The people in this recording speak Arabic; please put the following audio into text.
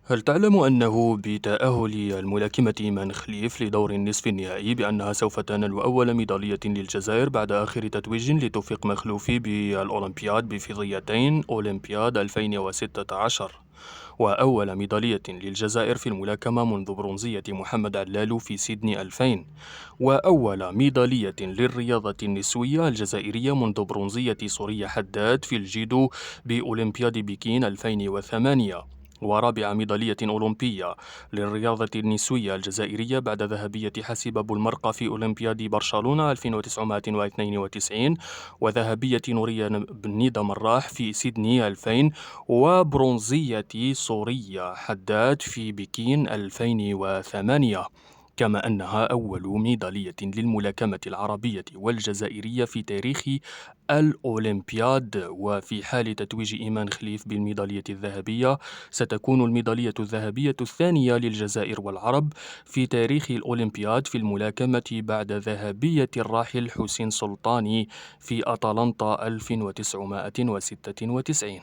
هل تعلم أنه بتأهل الملاكمة إيمان خليف لدور النصف النهائي بأنها سوف تنال أول ميدالية للجزائر بعد آخر تتويج لتوفيق مخلوفي بالأولمبياد بفضيتين أولمبياد 2016، وأول ميدالية للجزائر في الملاكمة منذ برونزية محمد علالو في سيدني 2000، وأول ميدالية للرياضة النسوية الجزائرية منذ برونزية سوريا حداد في الجيدو بأولمبياد بكين 2008، ورابع ميدالية أولمبية للرياضة النسوية الجزائرية بعد ذهبية حسيب أبو المرقة في أولمبياد برشلونة 1992، وذهبية نورية بن مراح في سيدني 2000، وبرونزية سوريا حداد في بكين 2008. كما أنها أول ميدالية للملاكمة العربية والجزائرية في تاريخ الأولمبياد. وفي حال تتويج إيمان خليف بالميدالية الذهبية، ستكون الميدالية الذهبية الثانية للجزائر والعرب في تاريخ الأولمبياد في الملاكمة بعد ذهبية الراحل حسين سلطاني في أتلانتا 1996.